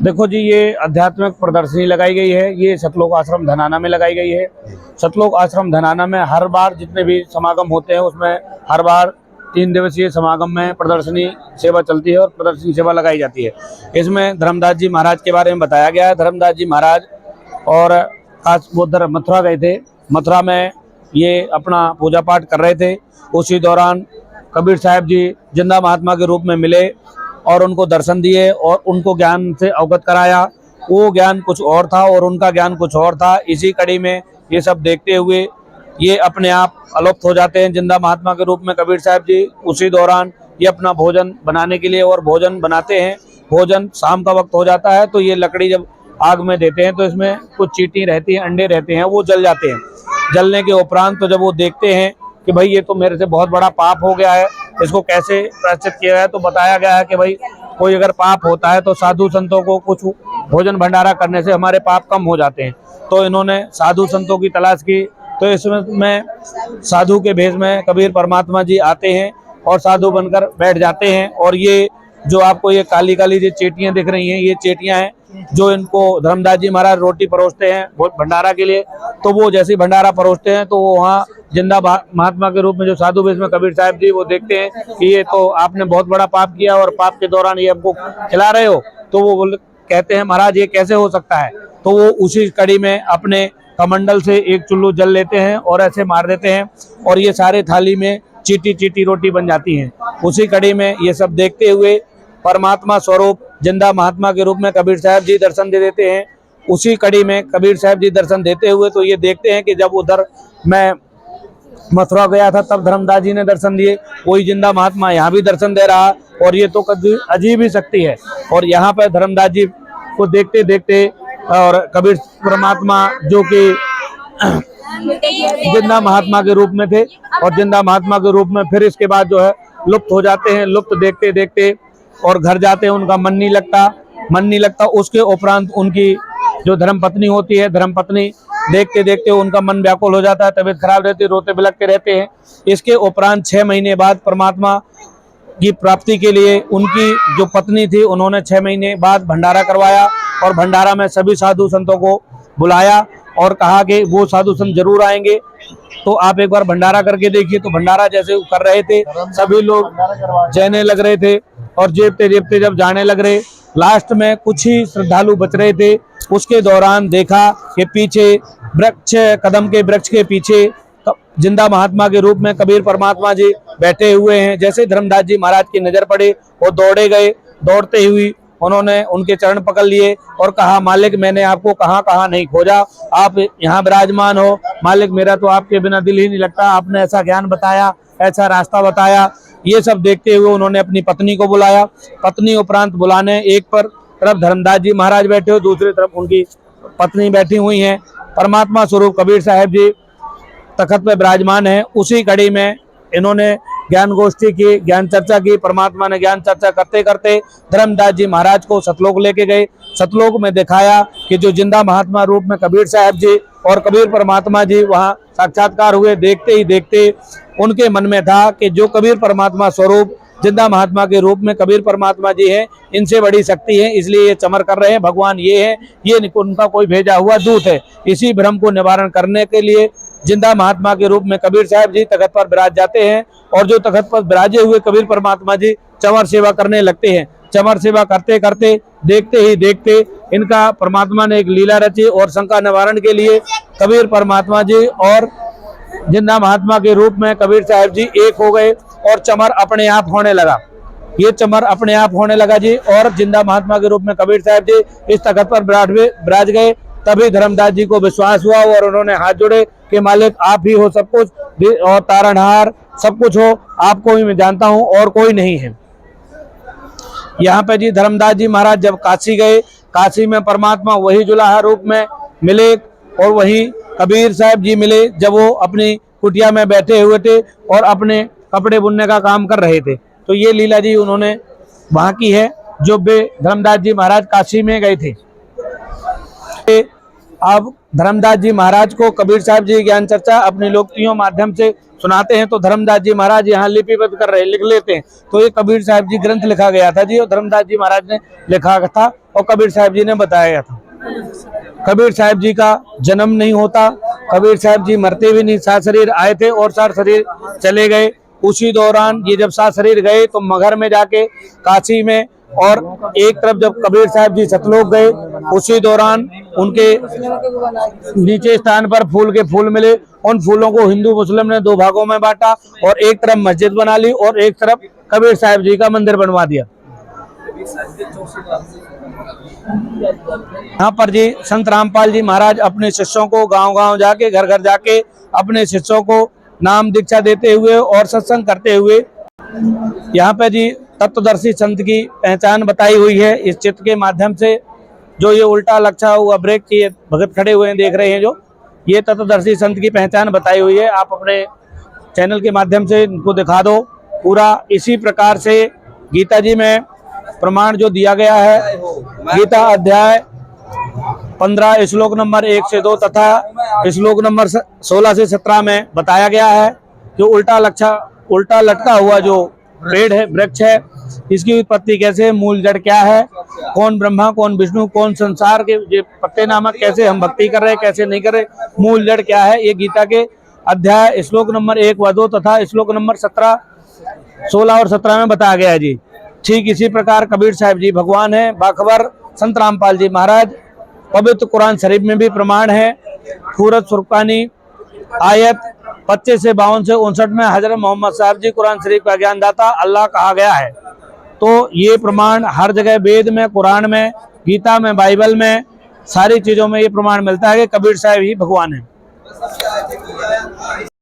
देखो जी, ये आध्यात्मिक प्रदर्शनी लगाई गई है। ये सतलोक आश्रम धनाना में लगाई गई है। सतलोक आश्रम धनाना में हर बार जितने भी समागम होते हैं उसमें हर बार 3 दिवसीय समागम में प्रदर्शनी सेवा चलती है और प्रदर्शनी सेवा लगाई जाती है। इसमें धर्मदास जी महाराज के बारे में बताया गया है। धर्मदास जी महाराज और वो मथुरा गए थे। मथुरा में ये अपना पूजा पाठ कर रहे थे। उसी दौरान कबीर साहब जी जिंदा महात्मा के रूप में मिले और उनको दर्शन दिए और उनको ज्ञान से अवगत कराया। वो ज्ञान कुछ और था और उनका ज्ञान कुछ और था। इसी कड़ी में ये सब देखते हुए ये अपने आप अलुप्त हो जाते हैं जिंदा महात्मा के रूप में कबीर साहब जी। उसी दौरान ये अपना भोजन बनाने के लिए और भोजन बनाते हैं। भोजन शाम का वक्त हो जाता है तो ये लकड़ी जब आग में देते हैं तो इसमें कुछ चींटी रहती हैं, अंडे रहते हैं, वो जल जाते हैं। जलने के उपरांत तो जब वो देखते हैं कि भाई ये तो मेरे से बहुत बड़ा पाप हो गया है, इसको कैसे प्रायश्चित किया है, तो बताया गया है कि भाई कोई अगर पाप होता है तो साधु संतों को कुछ भोजन भंडारा करने से हमारे पाप कम हो जाते हैं। तो इन्होंने साधु संतों की तलाश की। तो इसमें साधु के भेष में कबीर परमात्मा जी आते हैं और साधु बनकर बैठ जाते हैं। और ये जो आपको ये काली काली जो चेटियां दिख रही हैं, ये चेटियां हैं जो इनको धर्मदास जी महाराज रोटी परोसते हैं भंडारा के लिए। तो वो जैसे भंडारा परोसते हैं तो वो वहाँ जिंदा महात्मा के रूप में जो साधु भेष में कबीर साहब जी वो देखते हैं कि ये तो आपने बहुत बड़ा पाप किया और पाप के दौरान ये हमको खिला रहे हो। तो वो कहते हैं महाराज ये कैसे हो सकता है। तो वो उसी कड़ी में अपने कमंडल से एक चुल्लू जल लेते हैं और ऐसे मार देते हैं और ये सारे थाली में चीटी चीटी रोटी बन जाती हैं। उसी कड़ी में ये सब देखते हुए परमात्मा स्वरूप जिंदा महात्मा के रूप में कबीर साहब जी दर्शन दे देते हैं। उसी कड़ी में कबीर साहब जी दर्शन देते हुए तो ये देखते हैं कि जब उधर मैं मथुरा गया था तब धर्मदास जी ने दर्शन दिए, कोई जिंदा महात्मा यहाँ भी दर्शन दे रहा। और ये तो अजीब ही शक्ति है। और यहाँ पर धर्मदास जी को देखते देखते और कबीर परमात्मा जो कि जिंदा महात्मा के रूप में थे और जिंदा महात्मा के रूप में फिर इसके बाद जो है लुप्त हो जाते हैं। लुप्त देखते देखते और घर जाते हैं, उनका मन नहीं लगता। उसके उपरांत उनकी जो धर्मपत्नी होती है, धर्मपत्नी देखते देखते उनका मन व्याकुल हो जाता है, तबीयत खराब रहती है, रोते बिलखते रहते हैं। इसके उपरांत 6 महीने बाद परमात्मा की प्राप्ति के लिए उनकी जो पत्नी थी उन्होंने 6 महीने बाद भंडारा करवाया और भंडारा में सभी साधु संतों को बुलाया और कहा कि वो साधु संत जरूर आएंगे, तो आप एक बार भंडारा करके देखिए। तो भंडारा जैसे कर रहे थे सभी लोग जाने लग रहे थे और जेबते जब जाने लग रहे, लास्ट में कुछ ही श्रद्धालु बच रहे थे। उसके दौरान देखा कि पीछे कदम के वृक्ष के पीछे जिंदा महात्मा के रूप में कबीर परमात्मा जी बैठे हुए हैं। जैसे धर्मदास जी महाराज की नजर पड़ी वो दौड़े गए। दौड़ते हुई उन्होंने उनके चरण पकड़ लिए और कहा, मालिक मैंने आपको कहाँ कहाँ नहीं खोजा, आप यहाँ विराजमान हो। मालिक मेरा तो आपके बिना दिल ही नहीं लगता, आपने ऐसा ज्ञान बताया, ऐसा रास्ता बताया। ये सब देखते हुए उन्होंने अपनी पत्नी को बुलाया। पत्नी उपरांत बुलाने एक पर तरफ धर्मदास जी महाराज बैठे हो, दूसरी तरफ उनकी पत्नी बैठी हुई हैं। परमात्मा स्वरूप कबीर साहब जी तखत पे विराजमान है। उसी कड़ी में इन्होंने ज्ञान गोष्ठी की, ज्ञान चर्चा की। परमात्मा ने ज्ञान चर्चा करते करते धर्मदास जी महाराज को सतलोक लेके गए। सतलोक में दिखाया कि जो जिंदा महात्मा रूप में कबीर साहब जी और कबीर परमात्मा जी वहाँ साक्षात्कार हुए। देखते ही देखते उनके मन में था कि जो कबीर परमात्मा स्वरूप जिंदा महात्मा के रूप में कबीर परमात्मा जी हैं, इनसे बड़ी शक्ति है, इसलिए ये चमर कर रहे हैं। भगवान ये है, ये उनका कोई भेजा हुआ दूत है। इसी भ्रम को निवारण करने के लिए जिंदा महात्मा के रूप में कबीर साहब जी तखत पर विराज जाते हैं और जो तखत पर विराजे हुए कबीर परमात्मा जी चमर सेवा करने लगते हैं। चमर सेवा करते करते देखते ही देखते इनका परमात्मा ने एक लीला रची और शंका निवारण के लिए कबीर परमात्मा जी और जिंदा महात्मा के रूप में कबीर साहब जी एक हो गए और चमर अपने आप होने लगा। ये चमर अपने आप होने लगा जी और जिंदा महात्मा के रूप में कबीर साहब जी इस तखत पर विराज गए। तभी धर्मदास जी को विश्वास हुआ और उन्होंने हाथ जोड़े कि मालिक आप ही हो सब कुछ और तारणहार सब कुछ हो, आपको ही मैं जानता हूं और कोई नहीं है। यहाँ पे जी धर्मदास जी महाराज जब काशी गए, काशी में परमात्मा वही जुलाहा रूप में मिले और वही कबीर साहब जी मिले जब वो अपनी कुटिया में बैठे हुए थे और अपने कपड़े बुनने का काम कर रहे थे। तो ये लीला जी उन्होंने वहाँ की है जो वे धर्मदास जी महाराज काशी में गए थे। अब धर्मदास जी महाराज को कबीर साहब जी ज्ञान चर्चा अपनी लोकोक्तियों माध्यम से सुनाते हैं तो धर्मदास जी महाराज यहाँ लिपिबद्ध कर रहे, लिख लेते हैं। तो ये कबीर साहब जी ग्रंथ लिखा गया था जी, और धर्मदास जी महाराज ने लिखा था और कबीर साहब जी ने बताया था। कबीर साहब जी का जन्म नहीं होता, कबीर साहब जी मरते भी नहीं, सात शरीर आए थे और सात शरीर चले गए। उसी दौरान ये जब सात शरीर गए तो मगहर में जाके काशी में, और एक तरफ जब कबीर साहब जी सतलोक गए उसी दौरान उनके नीचे स्थान पर फूल के फूल मिले। उन फूलों को हिंदू मुस्लिम ने दो भागों में बांटा और एक तरफ मस्जिद बना ली और एक तरफ कबीर साहब जी का मंदिर बनवा दिया। यहाँ पर जी संत रामपाल जी महाराज अपने शिष्यों को गांव-गांव जाके, घर घर जाके अपने शिष्यों को नाम दीक्षा देते हुए और सत्संग करते हुए यहाँ पे जी तत्वदर्शी संत की पहचान बताई हुई है। इस चित्र के माध्यम से जो ये उल्टा लक्षा हुआ ब्रेक की भगत खड़े हुए हैं, देख रहे हैं, जो ये तत्वदर्शी संत की पहचान बताई हुई है। आप अपने चैनल के माध्यम से इनको दिखा दो। पूरा इसी प्रकार से गीता जी में प्रमाण जो दिया गया है, गीता अध्याय 15 श्लोक नंबर 1 से 2 तथा श्लोक नंबर 16 से 17 में बताया गया है जो उल्टा लटका हुआ जो पेड़ है, वृक्ष है, इसकी उत्पत्ति कैसे है, मूल जड़ क्या है, कौन ब्रह्मा कौन विष्णु कौन संसार के ये पत्ते नामक, कैसे हम भक्ति कर रहे हैं कैसे नहीं कर रहे, मूल जड़ क्या है, ये गीता के अध्याय श्लोक नंबर 1 व 2 तथा श्लोक नंबर 17, 16 और 17 में बताया गया है जी। ठीक इसी प्रकार कबीर साहब जी भगवान है, बाखबर संत रामपाल जी महाराज। पवित्र कुरान शरीफ में भी प्रमाण है। सूरत फुरकानी आयत 25 से 52 से 59 में हजरत मोहम्मद साहब जी कुरान शरीफ का ज्ञानदाता अल्लाह कहा गया है। तो ये प्रमाण हर जगह वेद में, कुरान में, गीता में, बाइबल में, सारी चीजों में ये प्रमाण मिलता है कि कबीर साहब ही भगवान है।